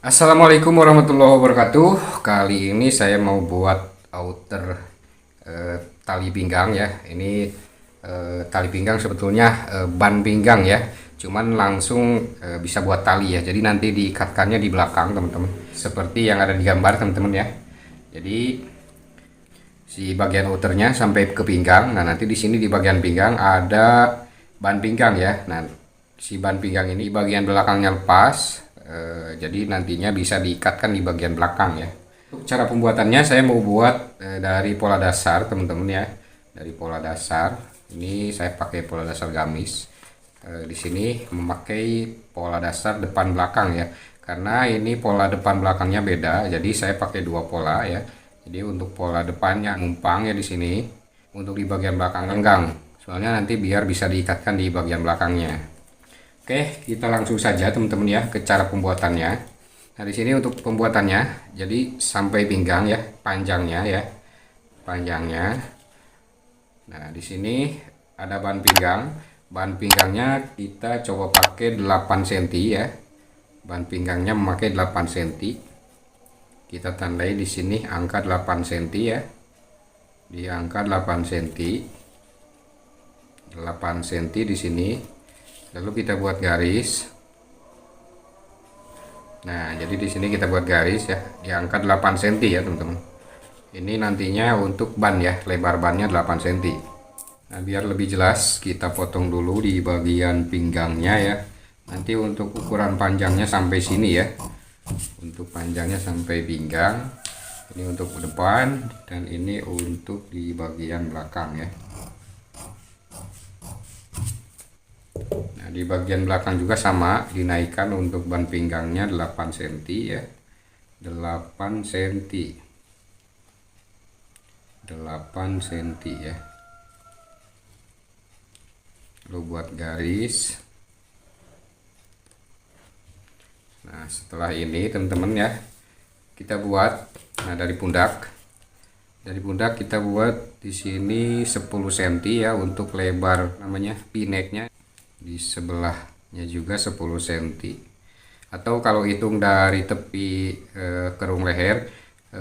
Assalamualaikum warahmatullahi wabarakatuh. Kali ini saya mau buat outer tali pinggang ya. Ini tali pinggang sebetulnya ban pinggang ya. Cuman langsung bisa buat tali ya. Jadi nanti diikatkannya di belakang teman-teman. Seperti yang ada di gambar teman-teman ya. Jadi si bagian outernya sampai ke pinggang. Nah nanti di sini di bagian pinggang ada ban pinggang ya. Nah si ban pinggang ini bagian belakangnya lepas. Jadi nantinya bisa diikatkan di bagian belakang ya. Untuk cara pembuatannya saya mau buat dari pola dasar teman-teman ya. Dari pola dasar ini saya pakai pola dasar gamis. Di sini memakai pola dasar depan belakang ya. Karena ini pola depan belakangnya beda, jadi saya pakai dua pola ya. Jadi untuk pola depannya numpang ya di sini. Untuk di bagian belakang renggang. Soalnya nanti biar bisa diikatkan di bagian belakangnya. Oke, kita langsung saja teman-teman ya ke cara pembuatannya. Nah, di sini untuk pembuatannya, jadi sampai pinggang ya, panjangnya ya, panjangnya. Nah, di sini ada ban pinggang. Ban pinggangnya kita coba pakai 8 cm ya. Ban pinggangnya memakai 8 cm. Kita tandai di sini angka 8 cm ya. Di angka 8 cm. 8 cm di sini. Lalu kita buat garis. Nah, jadi di sini kita buat garis ya, di angka 8 cm ya, teman-teman. Ini nantinya untuk ban ya, lebar bannya 8 cm. Nah, biar lebih jelas, kita potong dulu di bagian pinggangnya ya. Nanti untuk ukuran panjangnya sampai sini ya. Untuk panjangnya sampai pinggang. Ini untuk depan dan ini untuk di bagian belakang ya. Di bagian belakang juga sama, dinaikkan untuk ban pinggangnya 8 cm ya. 8 cm. 8 cm ya. Lalu buat garis. Nah, setelah ini teman-teman ya, kita buat dari pundak. Dari pundak kita buat di sini 10 cm ya untuk lebar namanya pineknya. Di sebelahnya juga 10 cm, atau kalau hitung dari tepi kerung leher,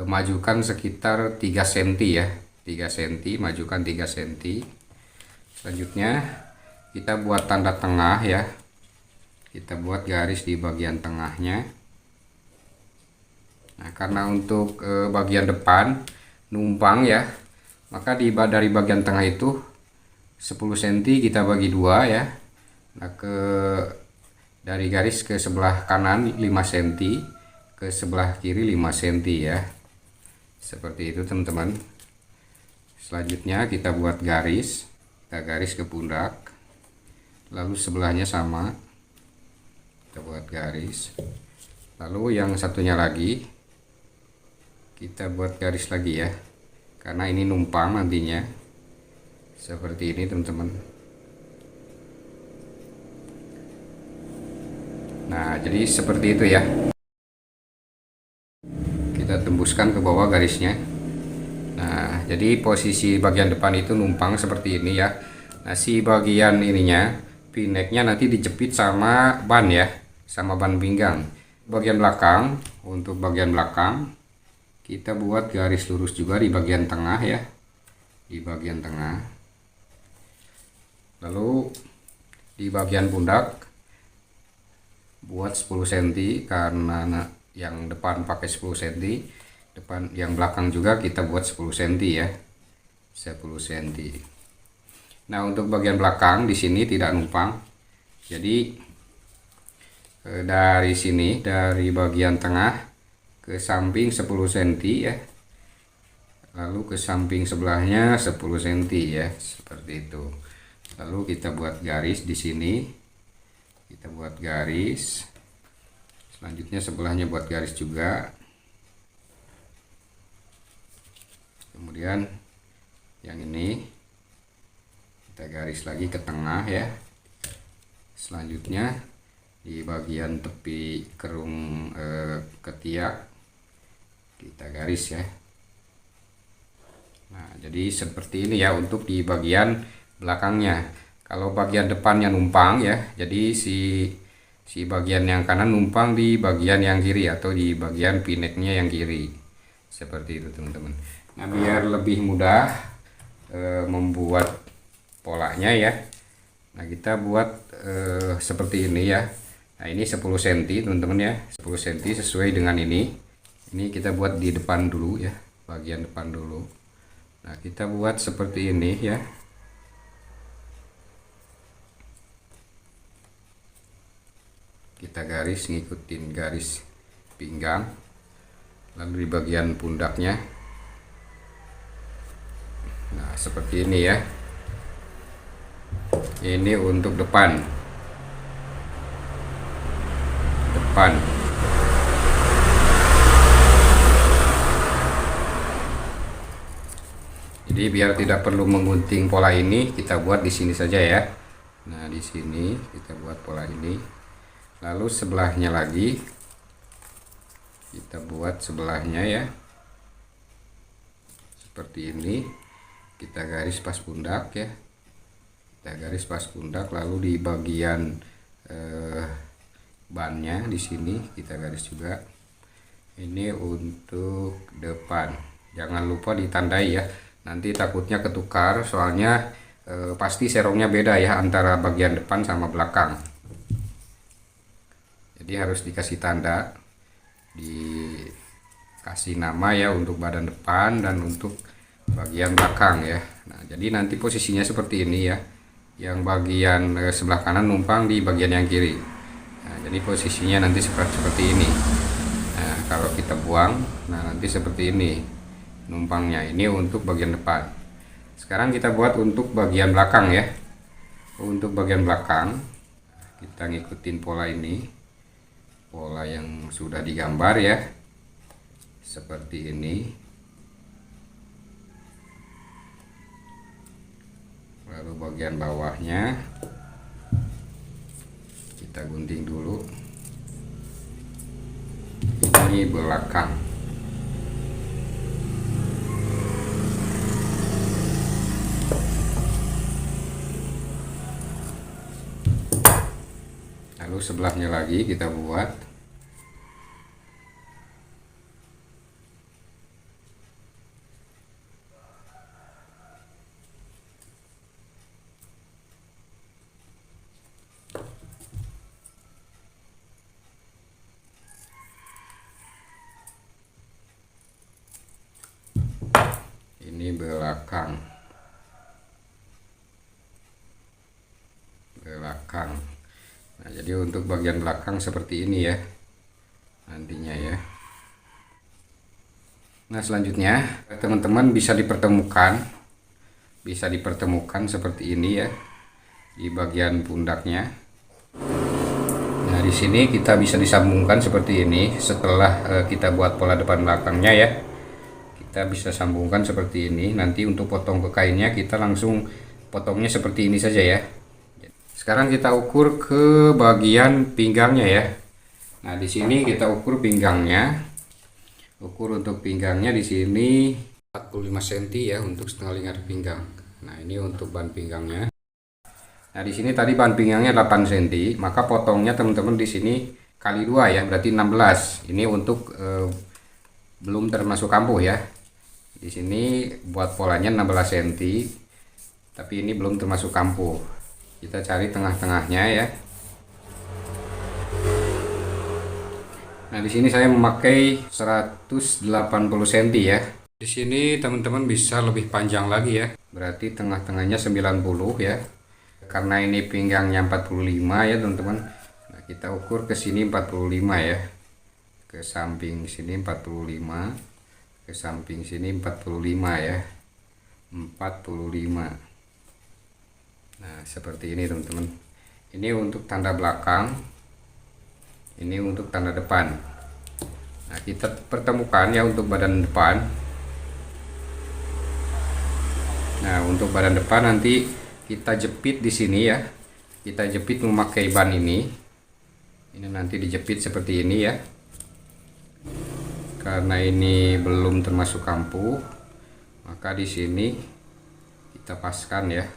majukan sekitar 3 cm ya, 3 cm, majukan 3 cm. Selanjutnya kita buat tanda tengah ya, kita buat garis di bagian tengahnya. Nah, karena untuk bagian depan numpang ya, maka dari bagian tengah itu 10 cm kita bagi dua ya. Nah, dari garis ke sebelah kanan 5 cm, ke sebelah kiri 5 cm ya. Seperti itu teman-teman. Selanjutnya kita buat garis. Kita garis ke pundak. Lalu sebelahnya sama. Kita buat garis. Lalu yang satunya lagi kita buat garis lagi ya. Karena ini numpang nantinya. Seperti ini teman-teman. Nah, jadi seperti itu ya. Kita tembuskan ke bawah garisnya. Nah, jadi posisi bagian depan itu numpang seperti ini ya. Nah, si bagian ininya, pineknya nanti dijepit sama ban ya, sama ban pinggang. Bagian belakang, untuk bagian belakang, kita buat garis lurus juga di bagian tengah ya. Di bagian tengah. Lalu, di bagian pundak, buat 10 cm karena yang depan pakai 10 cm, depan yang belakang juga kita buat 10 cm ya, 10 cm. Nah, untuk bagian belakang di sini tidak numpang, jadi dari sini, dari bagian tengah ke samping 10 cm ya, lalu ke samping sebelahnya 10 cm ya, seperti itu. Lalu kita buat garis di sini. Kita buat garis. Selanjutnya sebelahnya buat garis juga. Kemudian yang ini kita garis lagi ke tengah ya. Selanjutnya di bagian tepi kerung ketiak kita garis ya. Nah, jadi seperti ini ya untuk di bagian belakangnya. Kalau bagian depannya numpang ya, jadi Si bagian yang kanan numpang di bagian yang kiri atau di bagian pineknya yang kiri. Seperti itu teman-teman. Nah, biar lebih mudah membuat polanya ya. Nah, kita buat seperti ini ya. Nah, ini 10 cm teman-teman ya. 10 cm sesuai dengan ini. Ini kita buat di depan dulu ya, bagian depan dulu. Nah, kita buat seperti ini ya. Kita garis, ngikutin garis pinggang, lalu di bagian pundaknya. Nah, seperti ini ya. Ini untuk depan. Jadi biar tidak perlu menggunting pola ini, kita buat di sini saja ya. Nah, di sini kita buat pola ini. Lalu sebelahnya lagi kita buat sebelahnya ya. Seperti ini. Kita garis pas pundak ya. Kita garis pas pundak, lalu di bagian bannya di sini kita garis juga. Ini untuk depan. Jangan lupa ditandai ya. Nanti takutnya ketukar, soalnya pasti serongnya beda ya antara bagian depan sama belakang. Jadi harus dikasih tanda, dikasih nama ya untuk badan depan dan untuk bagian belakang ya. Nah, jadi nanti posisinya seperti ini ya. Yang bagian sebelah kanan numpang di bagian yang kiri. Nah, jadi posisinya nanti seperti ini. Nah, kalau kita buang, nah nanti seperti ini numpangnya. Ini untuk bagian depan. Sekarang kita buat untuk bagian belakang ya. Untuk bagian belakang kita ngikutin pola ini. Pola yang sudah digambar ya, seperti ini. Lalu bagian bawahnya kita gunting dulu. Ini belakang. Lalu sebelahnya lagi kita buat. Ini belakang. Nah, jadi untuk bagian belakang seperti ini ya nantinya ya. Nah, selanjutnya teman-teman bisa dipertemukan seperti ini ya di bagian pundaknya. Nah, di sini kita bisa disambungkan seperti ini. Setelah kita buat pola depan belakangnya ya, kita bisa sambungkan seperti ini. Nanti untuk potong ke kainnya kita langsung potongnya seperti ini saja ya. Sekarang kita ukur ke bagian pinggangnya ya. Nah, di sini kita ukur pinggangnya. Ukur untuk pinggangnya di sini 45 cm ya untuk setengah lingkar pinggang. Nah, ini untuk ban pinggangnya. Nah, di sini tadi ban pinggangnya 8 cm, maka potongnya teman-teman di sini kali 2 ya, berarti 16. Ini untuk belum termasuk kampuh ya. Di sini buat polanya 16 cm, tapi ini belum termasuk kampuh. Kita cari tengah-tengahnya ya. Nah, di sini saya memakai 180 cm ya. Di sini teman-teman bisa lebih panjang lagi ya. Berarti tengah-tengahnya 90 ya. Karena ini pinggangnya 45 ya, teman-teman. Nah, kita ukur ke sini 45 ya. Ke samping sini 45. Ke samping sini 45 ya. 45. Nah, seperti ini teman-teman. Ini untuk tanda belakang. Ini untuk tanda depan. Nah, kita pertemukan ya untuk badan depan. Nah, untuk badan depan nanti kita jepit di sini ya. Kita jepit memakai ban ini. Ini nanti dijepit seperti ini ya. Karena ini belum termasuk kampuh, maka di sini kita paskan ya.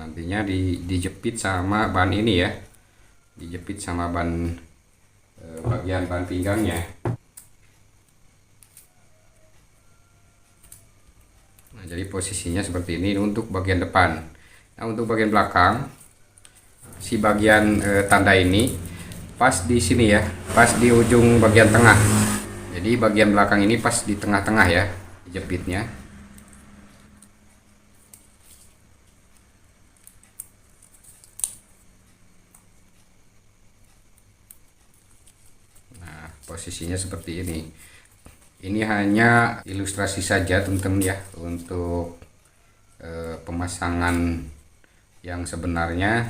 nantinya dijepit sama ban ini ya, dijepit sama ban bagian ban pinggangnya. Nah, jadi posisinya seperti ini untuk bagian depan. Nah, untuk bagian belakang, si bagian tanda ini pas di sini ya, pas di ujung bagian tengah. Jadi bagian belakang ini pas di tengah-tengah ya, jepitnya. Nah, posisinya seperti ini. Ini hanya ilustrasi saja teman-teman ya, untuk pemasangan yang sebenarnya.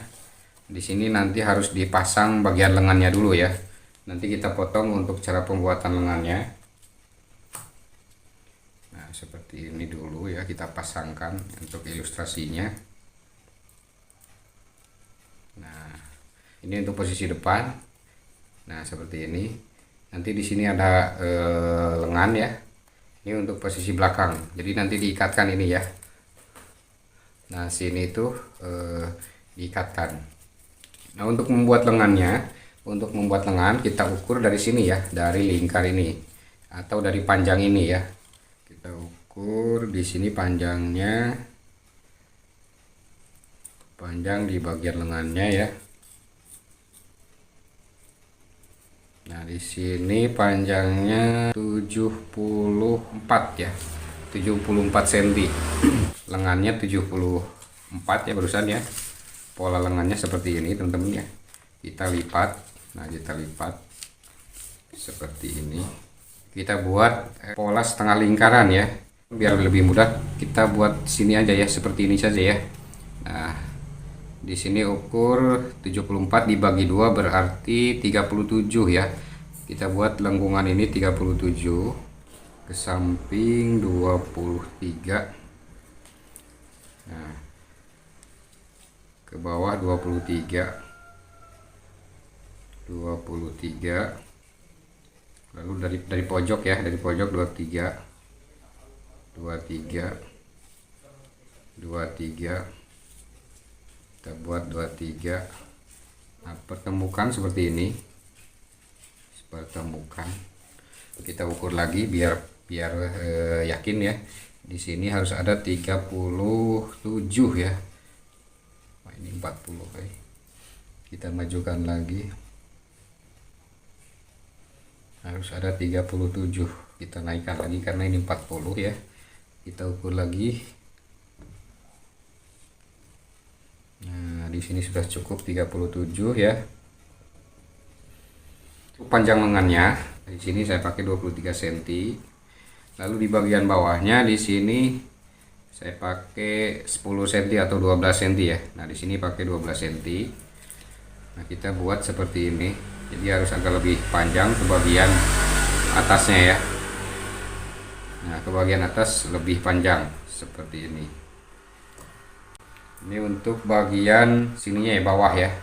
Di sini nanti harus dipasang bagian lengannya dulu ya. Nanti kita potong untuk cara pembuatan lengannya. Nah, seperti ini dulu ya, kita pasangkan untuk ilustrasinya. Nah, ini untuk posisi depan. Nah, seperti ini. Nanti di sini ada lengan ya. Ini untuk posisi belakang. Jadi nanti diikatkan ini ya. Nah, sini itu diikatkan. Nah, untuk membuat lengannya, untuk membuat lengan kita ukur dari sini ya, dari lingkar ini atau dari panjang ini ya. Kita ukur di sini panjangnya, panjang di bagian lengannya ya. Nah, di sini panjangnya 74 ya. 74 cm. Lengannya 74 ya barusan ya. Pola lengannya seperti ini teman-teman ya. Kita lipat. Nah, kita lipat seperti ini. Kita buat pola setengah lingkaran ya. Biar lebih mudah kita buat sini aja ya, seperti ini saja ya. Nah, di sini ukur 74 dibagi 2 berarti 37 ya. Kita buat lengkungan ini 37, ke samping 23. Nah, ke bawah 23. Lalu dari pojok ya, dari pojok 23. 23. Kita buat 23. Nah, pertemukan seperti ini. Pertemukan. Kita ukur lagi biar yakin ya. Di sini harus ada 37 ya. Nah, ini 40 ya. Kita majukan lagi. Harus ada 37. Kita naikkan lagi karena ini 40 ya. Kita ukur lagi. Nah, di sini sudah cukup 37 ya. Panjang lengannya di sini saya pakai 23 cm. Lalu di bagian bawahnya di sini saya pakai 10 cm atau 12 cm ya. Nah, di sini pakai 12 cm. Nah, kita buat seperti ini. Jadi harus agak lebih panjang ke bagian atasnya ya. Nah, ke bagian atas lebih panjang seperti ini. Ini untuk bagian sininya ya, bawah ya.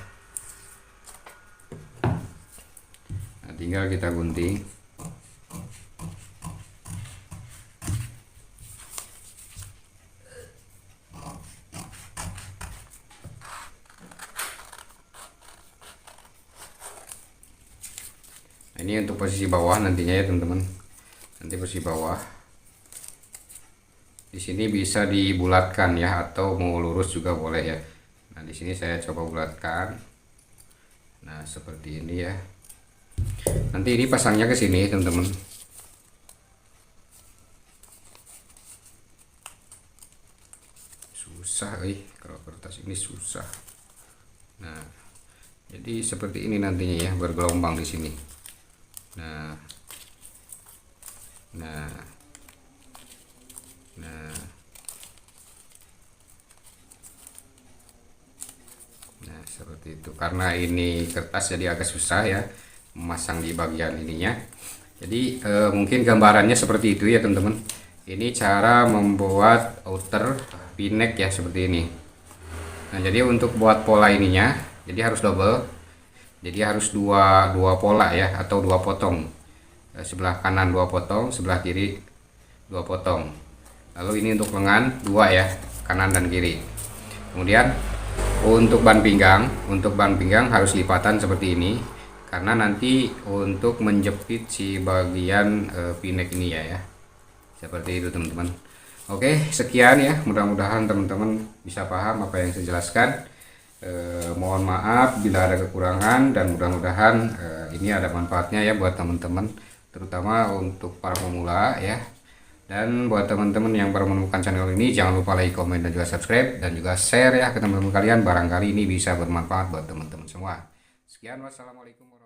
Nah, tinggal kita gunting. Nah, ini untuk posisi bawah nantinya ya teman-teman. Nanti posisi bawah. Di sini bisa dibulatkan ya, atau mau lurus juga boleh ya. Nah, di sini saya coba bulatkan. Nah, seperti ini ya. Nanti ini pasangnya ke sini teman-teman. Susah kalau kertas ini susah. Nah, jadi seperti ini nantinya ya, bergelombang di sini. Nah, seperti itu. Karena ini kertas jadi agak susah ya memasang di bagian ininya. Jadi mungkin gambarannya seperti itu ya teman-teman. Ini cara membuat outer V-neck ya, seperti ini. Nah, jadi untuk buat pola ininya, jadi harus double. Jadi harus dua pola ya, atau dua potong. Sebelah kanan 2 potong, sebelah kiri 2 potong. Lalu ini untuk lengan 2 ya, kanan dan kiri. Kemudian Untuk ban pinggang harus lipatan seperti ini karena nanti untuk menjepit si bagian pinek ini ya. Seperti itu teman-teman. Oke, sekian ya. Mudah-mudahan teman-teman bisa paham apa yang saya jelaskan. Mohon maaf bila ada kekurangan dan mudah-mudahan ini ada manfaatnya ya buat teman-teman, terutama untuk para pemula ya. Dan buat teman-teman yang baru menemukan channel ini, jangan lupa like, komen, dan juga subscribe, dan juga share ya ke teman-teman kalian. Barangkali ini bisa bermanfaat buat teman-teman semua. Sekian, wassalamualaikum warahmatullahi wabarakatuh.